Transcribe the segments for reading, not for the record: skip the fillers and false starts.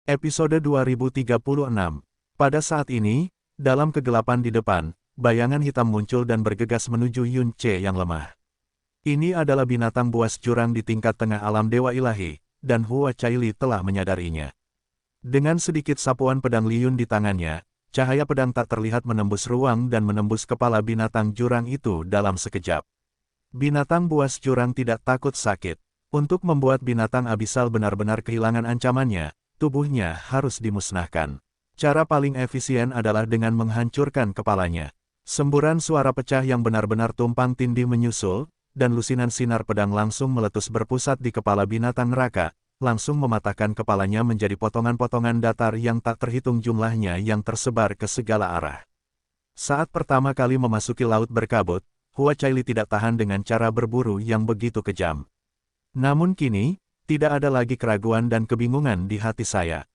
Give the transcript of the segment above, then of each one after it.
Episode 2036. Pada saat ini, dalam kegelapan di depan, bayangan hitam muncul dan bergegas menuju Yun Ce yang lemah. Ini adalah binatang buas jurang di tingkat tengah alam Dewa Ilahi, dan Hua Caili telah menyadarinya. Dengan sedikit sapuan pedang Liyun di tangannya, cahaya pedang tak terlihat menembus ruang dan menembus kepala binatang jurang itu dalam sekejap. Binatang buas jurang tidak takut sakit. Untuk membuat binatang abisal benar-benar kehilangan ancamannya, tubuhnya harus dimusnahkan. Cara paling efisien adalah dengan menghancurkan kepalanya. Semburan suara pecah yang benar-benar tumpang tindih menyusul, dan lusinan sinar pedang langsung meletus berpusat di kepala binatang neraka, langsung mematahkan kepalanya menjadi potongan-potongan datar yang tak terhitung jumlahnya yang tersebar ke segala arah. Saat pertama kali memasuki laut berkabut, Hua Caili tidak tahan dengan cara berburu yang begitu kejam. Namun kini, tidak ada lagi keraguan dan kebingungan di hati saya.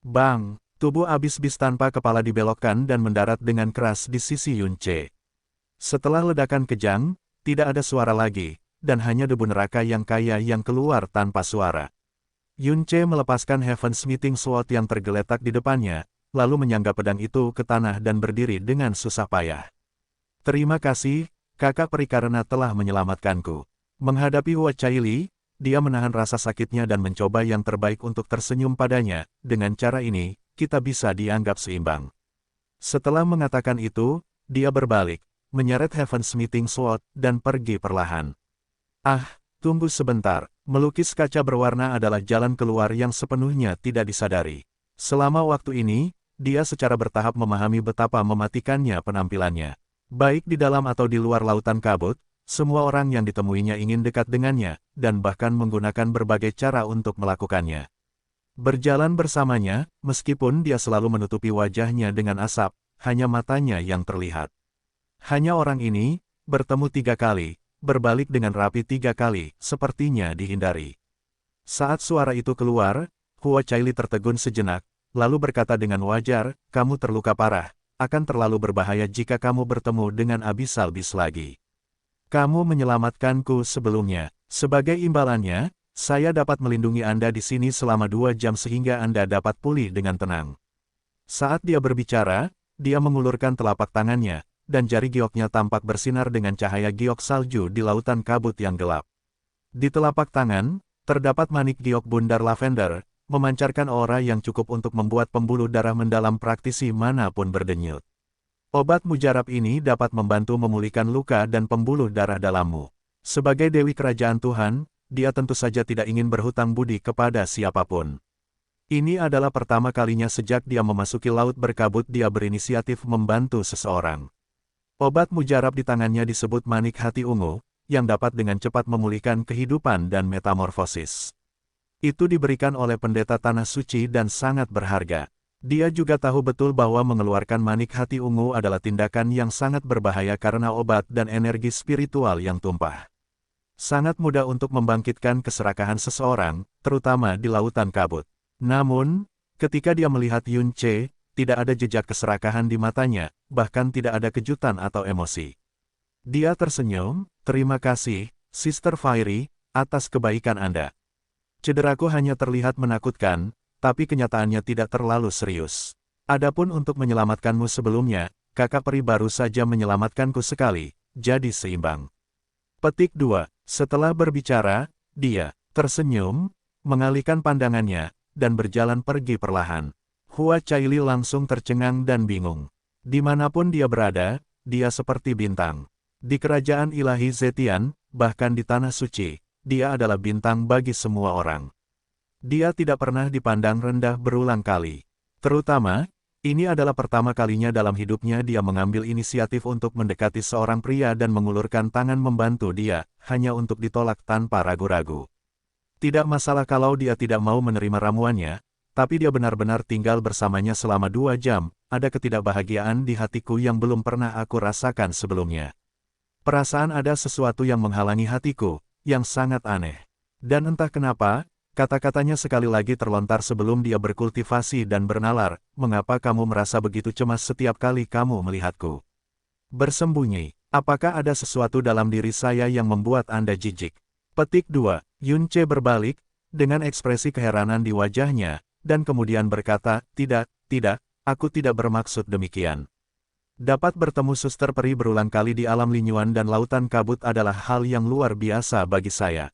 Bang! Tubuh abis-bis tanpa kepala dibelokkan dan mendarat dengan keras di sisi Yun Ce. Setelah ledakan kejang, tidak ada suara lagi, dan hanya debu neraka yang kaya yang keluar tanpa suara. Yun Ce melepaskan Heaven's Meeting Sword yang tergeletak di depannya, lalu menyangga pedang itu ke tanah dan berdiri dengan susah payah. Terima kasih, kakak peri karena telah menyelamatkanku. Menghadapi Hua Caili, dia menahan rasa sakitnya dan mencoba yang terbaik untuk tersenyum padanya. Dengan cara ini, kita bisa dianggap seimbang. Setelah mengatakan itu, dia berbalik, menyeret Heaven's Meeting Sword, dan pergi perlahan. Ah, tunggu sebentar. Melukis kaca berwarna adalah jalan keluar yang sepenuhnya tidak disadari. Selama waktu ini, dia secara bertahap memahami betapa mematikannya penampilannya. Baik di dalam atau di luar lautan kabut, semua orang yang ditemuinya ingin dekat dengannya, dan bahkan menggunakan berbagai cara untuk melakukannya. Berjalan bersamanya, meskipun dia selalu menutupi wajahnya dengan asap, hanya matanya yang terlihat. Hanya orang ini, bertemu 3 kali, berbalik dengan rapi 3 kali, sepertinya dihindari. Saat suara itu keluar, Hua Caili tertegun sejenak, lalu berkata dengan wajar, kamu terluka parah, akan terlalu berbahaya jika kamu bertemu dengan Abyssal Beast lagi. Kamu menyelamatkanku sebelumnya. Sebagai imbalannya, saya dapat melindungi Anda di sini selama 2 jam sehingga Anda dapat pulih dengan tenang. Saat dia berbicara, dia mengulurkan telapak tangannya, dan jari gioknya tampak bersinar dengan cahaya giok salju di lautan kabut yang gelap. Di telapak tangan, terdapat manik giok bundar lavender, memancarkan aura yang cukup untuk membuat pembuluh darah mendalam praktisi manapun berdenyut. Obat mujarab ini dapat membantu memulihkan luka dan pembuluh darah dalammu. Sebagai Dewi Kerajaan Tuhan, dia tentu saja tidak ingin berhutang budi kepada siapapun. Ini adalah pertama kalinya sejak dia memasuki laut berkabut dia berinisiatif membantu seseorang. Obat mujarab di tangannya disebut manik hati ungu, yang dapat dengan cepat memulihkan kehidupan dan metamorfosis. Itu diberikan oleh pendeta Tanah Suci dan sangat berharga. Dia juga tahu betul bahwa mengeluarkan manik hati ungu adalah tindakan yang sangat berbahaya karena obat dan energi spiritual yang tumpah. Sangat mudah untuk membangkitkan keserakahan seseorang, terutama di lautan kabut. Namun, ketika dia melihat Yun Ce, tidak ada jejak keserakahan di matanya, bahkan tidak ada kejutan atau emosi. Dia tersenyum, terima kasih, Sister Fairy, atas kebaikan Anda. Cederaku hanya terlihat menakutkan, tapi kenyataannya tidak terlalu serius. Adapun untuk menyelamatkanmu sebelumnya, kakak peri baru saja menyelamatkanku sekali, jadi seimbang. Petik 2. Setelah berbicara, dia tersenyum, mengalihkan pandangannya, dan berjalan pergi perlahan. Hua Caili langsung tercengang dan bingung. Dimanapun dia berada, dia seperti bintang. Di kerajaan ilahi Zetian, bahkan di Tanah Suci, dia adalah bintang bagi semua orang. Dia tidak pernah dipandang rendah berulang kali. Terutama, ini adalah pertama kalinya dalam hidupnya dia mengambil inisiatif untuk mendekati seorang pria dan mengulurkan tangan membantu dia, hanya untuk ditolak tanpa ragu-ragu. Tidak masalah kalau dia tidak mau menerima ramuannya, tapi dia benar-benar tinggal bersamanya selama 2 jam, ada ketidakbahagiaan di hatiku yang belum pernah aku rasakan sebelumnya. Perasaan ada sesuatu yang menghalangi hatiku, yang sangat aneh. Dan entah kenapa, kata-katanya sekali lagi terlontar sebelum dia berkultivasi dan bernalar, mengapa kamu merasa begitu cemas setiap kali kamu melihatku? Bersembunyi, apakah ada sesuatu dalam diri saya yang membuat Anda jijik? Petik 2. Yun Ce berbalik, dengan ekspresi keheranan di wajahnya, dan kemudian berkata, "Tidak, tidak, aku tidak bermaksud demikian." Dapat bertemu suster peri berulang kali di alam Linyuan dan lautan kabut adalah hal yang luar biasa bagi saya.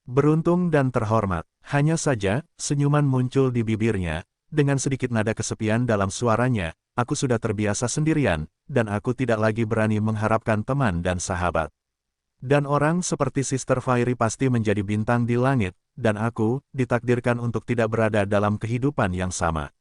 Beruntung dan terhormat. Hanya saja, senyuman muncul di bibirnya, dengan sedikit nada kesepian dalam suaranya, "Aku sudah terbiasa sendirian, dan aku tidak lagi berani mengharapkan teman dan sahabat. Dan orang seperti Sister Fairy pasti menjadi bintang di langit, dan aku, ditakdirkan untuk tidak berada dalam kehidupan yang sama.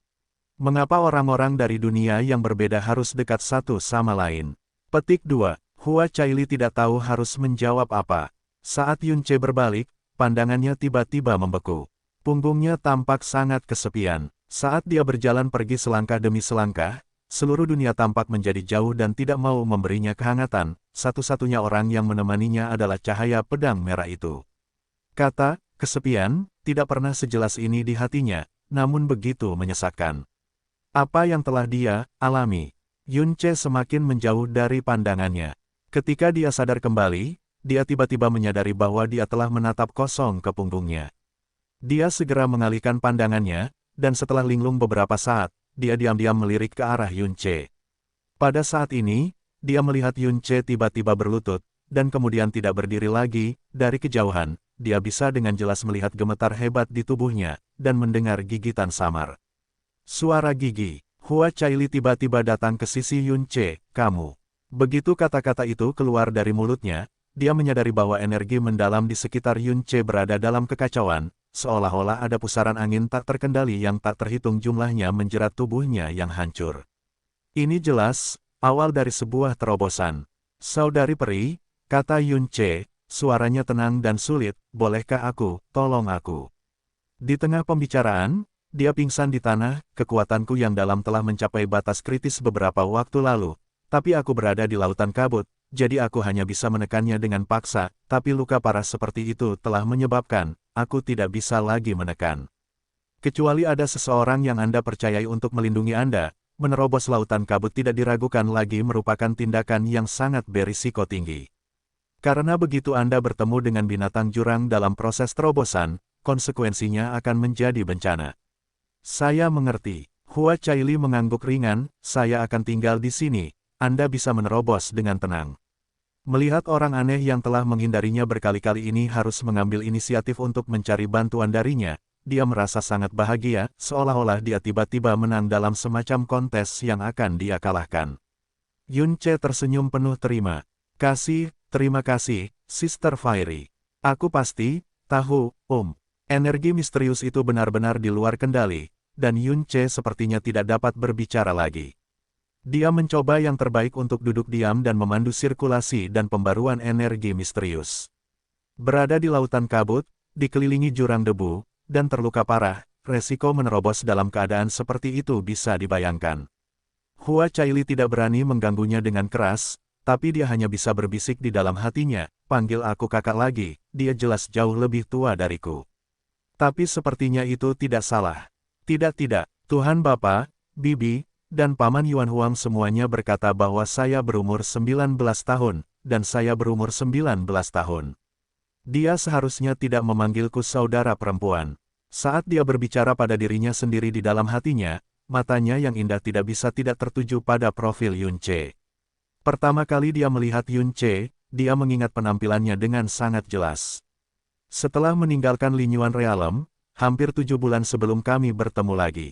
Mengapa orang-orang dari dunia yang berbeda harus dekat satu sama lain?" Petik 2. Hua Caili tidak tahu harus menjawab apa. Saat Yun Ce berbalik, pandangannya tiba-tiba membeku. Punggungnya tampak sangat kesepian. Saat dia berjalan pergi selangkah demi selangkah, seluruh dunia tampak menjadi jauh dan tidak mau memberinya kehangatan. Satu-satunya orang yang menemaninya adalah cahaya pedang merah itu. Kata, kesepian, tidak pernah sejelas ini di hatinya, namun begitu menyesakkan. Apa yang telah dia alami? Yun Ce semakin menjauh dari pandangannya. Ketika dia sadar kembali, dia tiba-tiba menyadari bahwa dia telah menatap kosong ke punggungnya. Dia segera mengalihkan pandangannya, dan setelah linglung beberapa saat, dia diam-diam melirik ke arah Yun Ce. Pada saat ini, dia melihat Yun Ce tiba-tiba berlutut, dan kemudian tidak berdiri lagi. Dari kejauhan, dia bisa dengan jelas melihat gemetar hebat di tubuhnya, dan mendengar gigitan samar. Suara gigi. Hua Caili tiba-tiba datang ke sisi Yun Ce. "Kamu." Begitu kata-kata itu keluar dari mulutnya, dia menyadari bahwa energi mendalam di sekitar Yun Ce berada dalam kekacauan, seolah-olah ada pusaran angin tak terkendali yang tak terhitung jumlahnya menjerat tubuhnya yang hancur. Ini jelas, awal dari sebuah terobosan. "Saudari peri," kata Yun Ce, suaranya tenang dan sulit, "bolehkah aku, tolong aku?" Di tengah pembicaraan, dia pingsan di tanah. "Kekuatanku yang dalam telah mencapai batas kritis beberapa waktu lalu, tapi aku berada di lautan kabut, jadi aku hanya bisa menekannya dengan paksa, tapi luka parah seperti itu telah menyebabkan, aku tidak bisa lagi menekan. Kecuali ada seseorang yang Anda percayai untuk melindungi Anda, menerobos lautan kabut tidak diragukan lagi merupakan tindakan yang sangat berisiko tinggi. Karena begitu Anda bertemu dengan binatang jurang dalam proses terobosan, konsekuensinya akan menjadi bencana." "Saya mengerti." Hua Caili mengangguk ringan, "Saya akan tinggal di sini, Anda bisa menerobos dengan tenang." Melihat orang aneh yang telah menghindarinya berkali-kali ini harus mengambil inisiatif untuk mencari bantuan darinya, dia merasa sangat bahagia, seolah-olah dia tiba-tiba menang dalam semacam kontes yang akan dia kalahkan. Yun Ce tersenyum penuh terima kasih, Sister Fairy. Aku pasti tahu, energi misterius itu benar-benar di luar kendali, dan Yun Ce sepertinya tidak dapat berbicara lagi. Dia mencoba yang terbaik untuk duduk diam dan memandu sirkulasi dan pembaruan energi misterius. Berada di lautan kabut, dikelilingi jurang debu, dan terluka parah, resiko menerobos dalam keadaan seperti itu bisa dibayangkan. Hua Caili tidak berani mengganggunya dengan keras, tapi dia hanya bisa berbisik di dalam hatinya, "Panggil aku kakak lagi, dia jelas jauh lebih tua dariku." Tapi sepertinya itu tidak salah. "Tidak, Tuhan Bapa, Bibi, dan Paman Yuan Huang semuanya berkata bahwa saya berumur 19 tahun, dan saya berumur 19 tahun. Dia seharusnya tidak memanggilku saudara perempuan." Saat dia berbicara pada dirinya sendiri di dalam hatinya, matanya yang indah tidak bisa tidak tertuju pada profil Yun Ce. Pertama kali dia melihat Yun Ce, dia mengingat penampilannya dengan sangat jelas. "Setelah meninggalkan Linyuan Realm, hampir 7 bulan sebelum kami bertemu lagi."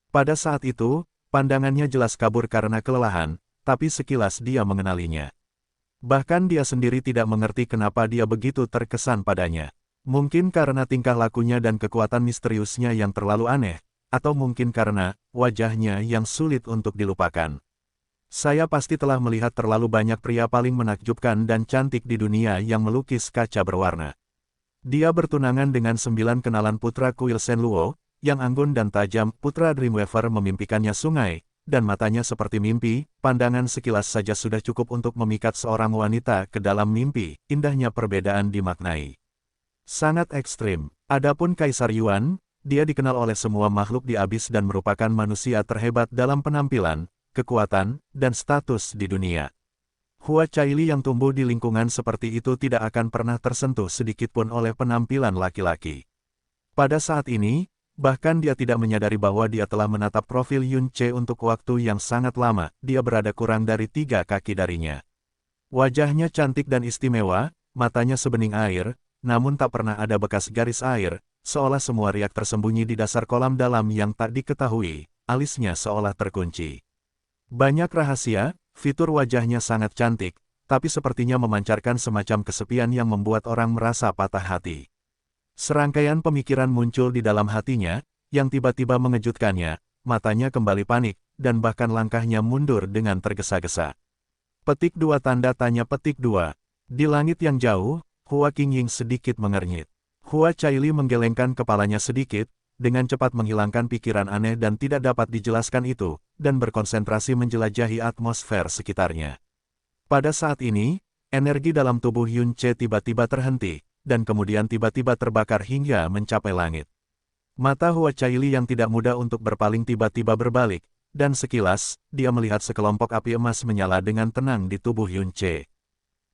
Pada saat itu, pandangannya jelas kabur karena kelelahan, tapi sekilas dia mengenalinya. Bahkan dia sendiri tidak mengerti kenapa dia begitu terkesan padanya. Mungkin karena tingkah lakunya dan kekuatan misteriusnya yang terlalu aneh, atau mungkin karena wajahnya yang sulit untuk dilupakan. "Saya pasti telah melihat terlalu banyak pria paling menakjubkan dan cantik di dunia yang melukis kaca berwarna. Dia bertunangan dengan 9 kenalan putra kuil Shenluo, yang anggun dan tajam. Putra Dreamweaver memimpikannya sungai, dan matanya seperti mimpi. Pandangan sekilas saja sudah cukup untuk memikat seorang wanita ke dalam mimpi. Indahnya perbedaan dimaknai. Sangat ekstrim. Adapun Kaisar Yuan, dia dikenal oleh semua makhluk di abis dan merupakan manusia terhebat dalam penampilan, kekuatan, dan status di dunia. Hua Caili yang tumbuh di lingkungan seperti itu tidak akan pernah tersentuh sedikitpun oleh penampilan laki-laki. Pada saat ini, Bahkan dia tidak menyadari bahwa dia telah menatap profil Yun Ce untuk waktu yang sangat lama, dia berada kurang dari 3 kaki darinya. Wajahnya cantik dan istimewa, matanya sebening air, namun tak pernah ada bekas garis air, seolah semua riak tersembunyi di dasar kolam dalam yang tak diketahui, alisnya seolah terkunci. Banyak rahasia, fitur wajahnya sangat cantik, tapi sepertinya memancarkan semacam kesepian yang membuat orang merasa patah hati. Serangkaian pemikiran muncul di dalam hatinya, yang tiba-tiba mengejutkannya, matanya kembali panik, dan bahkan langkahnya mundur dengan tergesa-gesa. Petik 2 tanda tanya petik 2. Di langit yang jauh, Hua Qingying sedikit mengernyit. Hua Caili menggelengkan kepalanya sedikit, dengan cepat menghilangkan pikiran aneh dan tidak dapat dijelaskan itu, dan berkonsentrasi menjelajahi atmosfer sekitarnya. Pada saat ini, energi dalam tubuh Yun Ce tiba-tiba terhenti, dan kemudian tiba-tiba terbakar hingga mencapai langit. Mata Hua Caili yang tidak mudah untuk berpaling tiba-tiba berbalik, dan sekilas, dia melihat sekelompok api emas menyala dengan tenang di tubuh Yun Ce.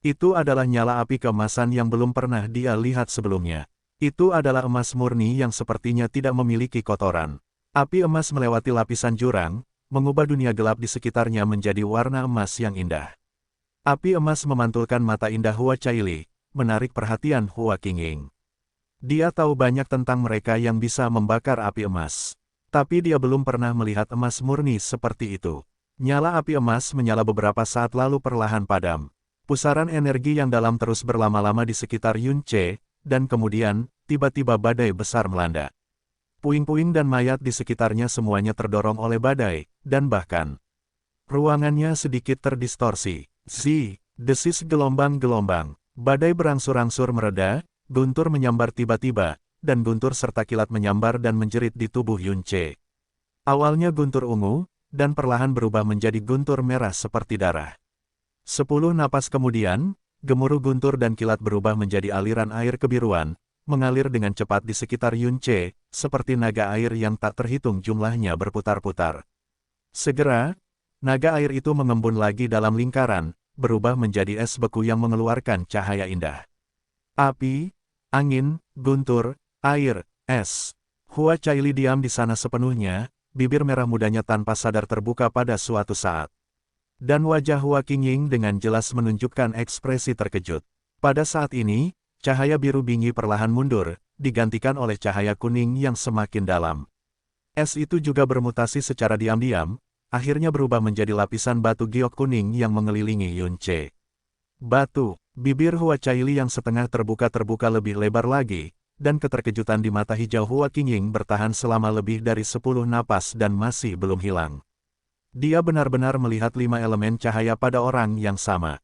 Itu adalah nyala api keemasan yang belum pernah dia lihat sebelumnya. Itu adalah emas murni yang sepertinya tidak memiliki kotoran. Api emas melewati lapisan jurang, mengubah dunia gelap di sekitarnya menjadi warna emas yang indah. Api emas memantulkan mata indah Hua Caili, menarik perhatian Hua Qingying. Dia tahu banyak tentang mereka yang bisa membakar api emas. Tapi dia belum pernah melihat emas murni seperti itu. Nyala api emas menyala beberapa saat lalu perlahan padam. Pusaran energi yang dalam terus berlama-lama di sekitar Yun Ce, dan kemudian, tiba-tiba badai besar melanda. Puing-puing dan mayat di sekitarnya semuanya terdorong oleh badai, dan bahkan ruangannya sedikit terdistorsi. Desis gelombang-gelombang. Badai berangsur-angsur mereda, guntur menyambar tiba-tiba, dan guntur serta kilat menyambar dan menjerit di tubuh Yun Ce. Awalnya guntur ungu, dan perlahan berubah menjadi guntur merah seperti darah. 10 napas kemudian, gemuruh guntur dan kilat berubah menjadi aliran air kebiruan, mengalir dengan cepat di sekitar Yun Ce, seperti naga air yang tak terhitung jumlahnya berputar-putar. Segera, naga air itu mengembun lagi dalam lingkaran, berubah menjadi es beku yang mengeluarkan cahaya indah. Api, angin, guntur, air, es. Hua Caili diam di sana sepenuhnya, bibir merah mudanya tanpa sadar terbuka pada suatu saat. Dan wajah Hua Qingying dengan jelas menunjukkan ekspresi terkejut. Pada saat ini, cahaya biru bingi perlahan mundur, digantikan oleh cahaya kuning yang semakin dalam. Es itu juga bermutasi secara diam-diam, akhirnya berubah menjadi lapisan batu giok kuning yang mengelilingi Yun Ce. Batu, bibir Hua Caili yang setengah terbuka lebih lebar lagi, dan keterkejutan di mata hijau Hua Qingying bertahan selama lebih dari 10 napas dan masih belum hilang. Dia benar-benar melihat 5 elemen cahaya pada orang yang sama.